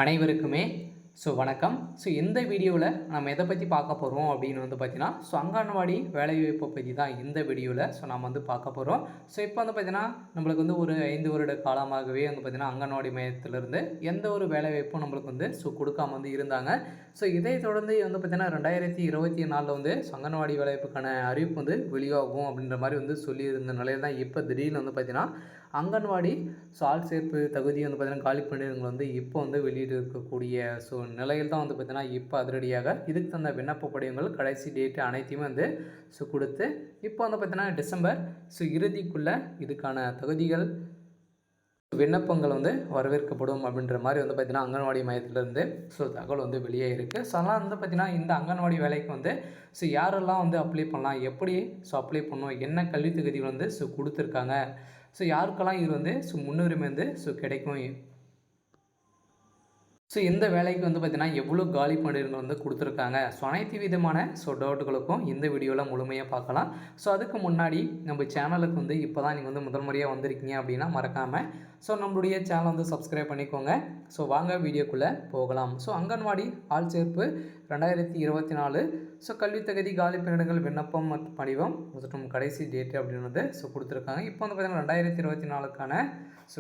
அனைவருக்குமே வணக்கம். இந்த வீடியோவில் நம்ம எதை பற்றி பார்க்க போகிறோம் அப்படின்னு பார்த்தீங்கன்னா, அங்கன்வாடி வேலைவாய்ப்பை பற்றி தான் இந்த வீடியோவில் நம்ம பார்க்க போகிறோம். இப்போ பார்த்தீங்கன்னா, நம்மளுக்கு ஒரு 5 வருட காலமாகவே பார்த்தீங்கன்னா, அங்கன்வாடி மையத்திலிருந்து எந்த ஒரு வேலைவாய்ப்பும் நம்மளுக்கு கொடுக்காம இருந்தாங்க. இதை தொடர்ந்து பார்த்தீங்கன்னா 2024 அங்கன்வாடி வேலைவாய்ப்புக்கான அறிவிப்பு வெளியாகும் அப்படின்ற மாதிரி சொல்லியிருந்த நிலையில் தான் இப்போ திடீர்னு பார்த்தீங்கன்னா, அங்கன்வாடி ஆள் சேர்ப்பு தகுதி பார்த்தீங்கன்னா காலி பணியிடங்கள் இப்போ வெளியிட்டு இருக்கக்கூடிய நிலையில் தான் பார்த்தீங்கன்னா இப்போ அதிரடியாக இதுக்கு தந்த விண்ணப்ப படிவங்கள் கடைசி டேட்டு அனைத்தையுமே கொடுத்து இப்போ பார்த்தீங்கன்னா டிசம்பர் இறுதிக்குள்ளே இதுக்கான தகுதிகள் விண்ணப்பங்கள் வரவேற்கப்படும் அப்படின்ற மாதிரி பார்த்தீங்கன்னா அங்கன்வாடி மையத்திலேருந்து தகவல் வெளியே இருக்குது. அதெல்லாம் பார்த்தீங்கன்னா இந்த அங்கன்வாடி வேலைக்கு யாரெல்லாம் அப்ளை பண்ணலாம், எப்படி அப்ளை பண்ணணும், என்ன கல்வி தகுதிகள் கொடுத்துருக்காங்க, யாருக்கெல்லாம் இது முன்னுரிமை கிடைக்கும், இந்த வேலைக்கு பார்த்தீங்கன்னா எவ்வளோ காலி பணியிடங்கள் கொடுத்துருக்காங்க, அனைத்து விதமான டவுட்டுகளுக்கும் இந்த வீடியோவில் முழுமையாக பார்க்கலாம். அதுக்கு முன்னாடி நம்ம சேனலுக்கு இப்போ தான் நீங்கள் முதல் முறையாக வந்திருக்கீங்க அப்படின்னா மறக்காமல் நம்மளுடைய சேனல் சப்ஸ்கிரைப் பண்ணிக்கோங்க. வாங்க வீடியோக்குள்ளே போகலாம். அங்கன்வாடி ஆள் சேர்ப்பு 2024 கல்வி தகுதி காலி பணியிடங்கள் விண்ணப்பம் மற்றும் படிவம் மற்றும் கடைசி டேட்டு அப்படின்றது கொடுத்துருக்காங்க. இப்போ பார்த்தீங்கன்னா 2024க்கான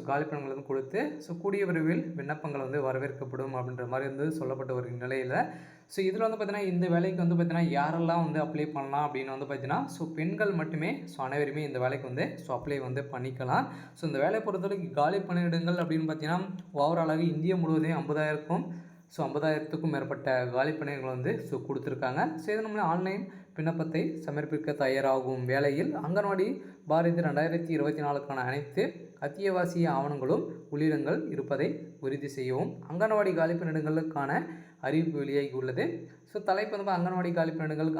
காலி பணிகள் கொடுத்து கூடிய விரைவில் விண்ணப்பங்கள் வரவேற்கப்படும் அப்படின்ற மாதிரி சொல்லப்பட்ட ஒரு நிலையில் இதில் பார்த்தீங்கன்னா இந்த வேலைக்கு பார்த்தீங்கன்னா யாரெல்லாம் அப்ளை பண்ணலாம் அப்படின்னு பார்த்தீங்கன்னா பெண்கள் மட்டுமே அனைவருமே இந்த வேலைக்கு அப்ளை பண்ணிக்கலாம். இந்த வேலையை பொறுத்தவரைக்கும் காலி பணியிடங்கள் அப்படின்னு பார்த்தீங்கன்னா ஓவராலாக இந்தியா முழுவதும் 50,000க்கும் மேற்பட்ட காலி பணியிடங்கள் கொடுத்துருக்காங்க. இது நம்மளே ஆன்லைன் விண்ணப்பத்தை சமர்ப்பிக்க தயாராகும் வேளையில் அங்கன்வாடி பாரதி 2024க்கான அனைத்து அத்தியாவசிய ஆவணங்களும் உள்ளிடங்கள் இருப்பதை உறுதி செய்யவும் அங்கன்வாடி காலி பணியிடங்களுக்கான அறிவிப்பு வெளியாகி உள்ளது. தலைப்பு அங்கன்வாடி காலி பணியிடங்கள்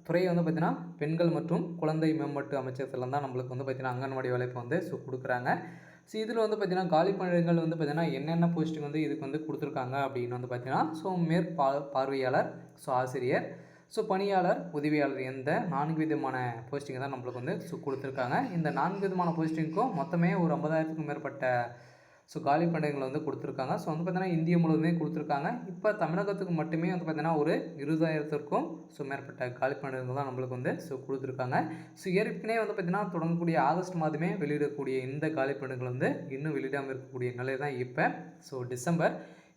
துறை பார்த்தீங்கன்னா பெண்கள் மற்றும் குழந்தை மேம்பாட்டு அமைச்சகத்தில் தான் நம்மளுக்கு பார்த்தீங்கன்னா அங்கன்வாடி வேலைப்பு கொடுக்குறாங்க. இதில் பார்த்தீங்கன்னா காலி பணியிடங்கள் பார்த்தீங்கன்னா என்னென்ன போஸ்டிங் இதுக்கு கொடுத்துருக்காங்க அப்படின்னு பார்த்தீங்கன்னா பார்வையாளர், ஆசிரியர், பணியாளர், உதவியாளர் எந்த 4 விதமான போஸ்டிங்கை தான் நம்மளுக்கு கொடுத்துருக்காங்க. இந்த 4 விதமான போஸ்டிங்க்கும் மொத்தமே ஒரு 50,000க்கும் மேற்பட்ட காலி பணியிடங்கள் கொடுத்துருக்காங்க. பார்த்தீங்கன்னா இந்தியா முழுவதுமே கொடுத்துருக்காங்க. இப்போ தமிழகத்துக்கு மட்டுமே பார்த்தீங்கன்னா ஒரு 20,000க்கும் மேற்பட்ட காலி பணியிடங்கள் தான் நம்மளுக்கு கொடுத்துருக்காங்க. ஏற்கனவே பார்த்தீங்கன்னா தொடங்கக்கூடிய ஆகஸ்ட் மாதமே வெளியிடக்கூடிய இந்த காலி பணியிடங்கள் இன்னும் வெளியிடாமல் இருக்கக்கூடிய நிலை தான் இப்போ டிசம்பர்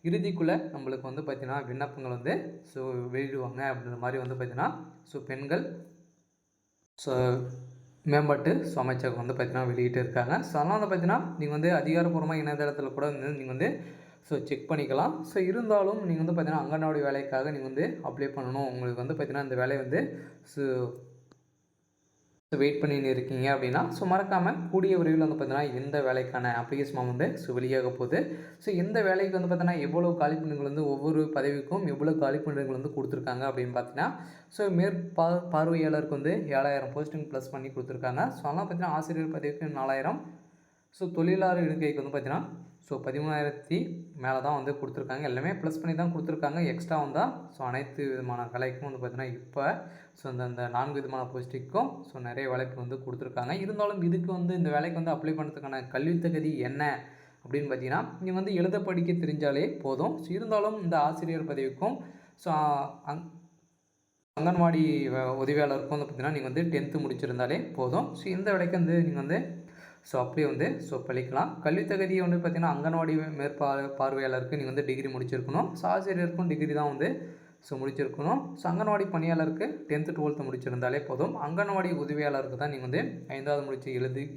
இறுதிக்குள்ளே நம்மளுக்கு பார்த்திங்கன்னா விண்ணப்பங்கள் வெளியிடுவாங்க அப்படின்ற மாதிரி பார்த்திங்கன்னா பெண்கள் மேம்பாட்டு அமைச்சகம் பார்த்திங்கன்னா வெளியிட்டு இருக்காங்க. அதனால் பார்த்திங்கன்னா நீங்கள் அதிகாரப்பூர்வமாக இணையதளத்தில் கூட நீங்கள் செக் பண்ணிக்கலாம். இருந்தாலும் நீங்கள் பார்த்திங்கன்னா அங்கன்வாடி வேலைக்காக நீங்கள் அப்ளை பண்ணணும், உங்களுக்கு பார்த்திங்கன்னா இந்த வேலையை வெயிட் பண்ணின்னு இருக்கீங்க அப்படின்னா மறக்காமல் கூடிய விரைவில் பார்த்தீங்கன்னா இந்த வேலைக்கான அப்ளிகேஷன் வெளியாக போகுது. இந்த வேலைக்கு பார்த்தீங்கன்னா எவ்வளோ காலி பணியிடங்கள் ஒவ்வொரு பதவிக்கும் எவ்வளோ காலி பணியிடங்கள் கொடுத்துருக்காங்க அப்படின்னு பார்த்தீங்கன்னா பார்வையாளருக்கு 7,000 போஸ்டிங் ப்ளஸ் பண்ணி கொடுத்துருக்காங்க. அதெல்லாம் பார்த்தீங்கன்னா ஆசிரியர் பதவிக்கு 4,000, தொழிலாளர் இருக்கைக்கு பார்த்தீங்கன்னா 13,000 மேலே தான் கொடுத்துருக்காங்க. எல்லாமே ப்ளஸ் பண்ணி தான் கொடுத்துருக்காங்க. எக்ஸ்ட்ரா வந்தால் அனைத்து விதமான வேலைக்கும் பார்த்தீங்கன்னா இப்போ அந்த 4 விதமான போஸ்டிங்க்கும் நிறைய வேலைக்கு கொடுத்துருக்காங்க. இருந்தாலும் இதுக்கு இந்த வேலைக்கு அப்ளை பண்ணுறதுக்கான கல்வி தகுதி என்ன அப்படின்னு பார்த்தீங்கன்னா நீங்கள் எழுத படிக்க தெரிஞ்சாலே போதும். இருந்தாலும் இந்த ஆசிரியர் பதவிக்கும் அங்கன்வாடி உதவியாளருக்கும் பார்த்தீங்கன்னா நீங்கள் 10th முடிச்சிருந்தாலே போதும். இந்த வேலைக்கு நீங்கள் அப்படியே பழிக்கலாம். கல்வி தகுதியை பார்த்தீங்கன்னா அங்கன்வாடி பார்வையாளருக்கு நீங்கள் டிகிரி முடிச்சிருக்கணும். ஆசிரியருக்கும் டிகிரி தான் முடிச்சிருக்கணும். அங்கன்வாடி பணியாளருக்கு 10th 12th முடிச்சிருந்தாலே போதும். அங்கன்வாடி உதவியாளருக்கு தான் நீங்கள் 5வது முடிச்சு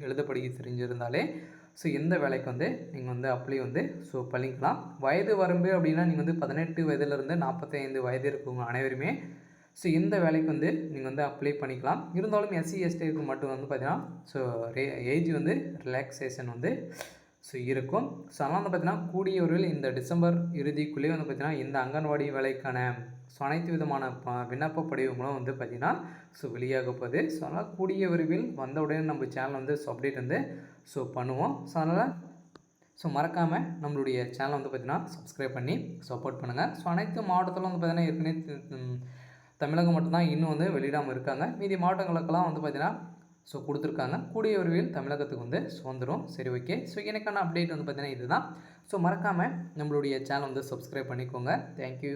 எழுத படிக்க தெரிஞ்சிருந்தாலே இந்த வேலைக்கு நீங்கள் அப்ளை பண்ணிக்கலாம். வயது வரம்பு அப்படின்னா நீங்கள் 18 வயதிலிருந்து 45 வயது இருக்கவங்க அனைவருமே இந்த வேலைக்கு நீங்கள் அப்ளை பண்ணிக்கலாம். இருந்தாலும் எஸ்சி எஸ்டிக்கு மட்டும் பார்த்தீங்கன்னா ஏஜ் ரிலாக்ஸேஷன் இருக்கும். அதனால் பார்த்தீங்கன்னா கூடிய விரைவில் இந்த டிசம்பர் இறுதிக்குள்ளேயே பார்த்தீங்கன்னா இந்த அங்கன்வாடி வேலைக்கான அனைத்து விதமான விண்ணப்ப படிவங்களும் பார்த்தீங்கன்னா வெளியாக போகுது. அதனால் கூடிய விரைவில் வந்தவுடனே நம்ம சேனல் அப்டேட் பண்ணுவோம். அதனால் மறக்காமல் நம்மளுடைய சேனலை பார்த்தீங்கன்னா சப்ஸ்கிரைப் பண்ணி சப்போர்ட் பண்ணுங்கள். அனைத்து மாவட்டத்திலும் பார்த்தீங்கன்னா ஏற்கனவே தமிழகம் மட்டும்தான் இன்னும் வெளியிடாமல் இருக்காங்க. மீதி மாவட்டங்களுக்கெல்லாம் பார்த்தீங்கன்னா ஸோ கொடுத்துருக்காங்க. கூடிய விரைவில் தமிழகத்துக்கு வந்து வந்துடும். சரி, ஓகே. ஸோ எனக்கான அப்டேட் வந்து பார்த்திங்கன்னா இதுதான். ஸோ மறக்காமல் நம்மளுடைய சேனல் வந்து சப்ஸ்கிரைப் பண்ணிக்கோங்க. தேங்க்யூ.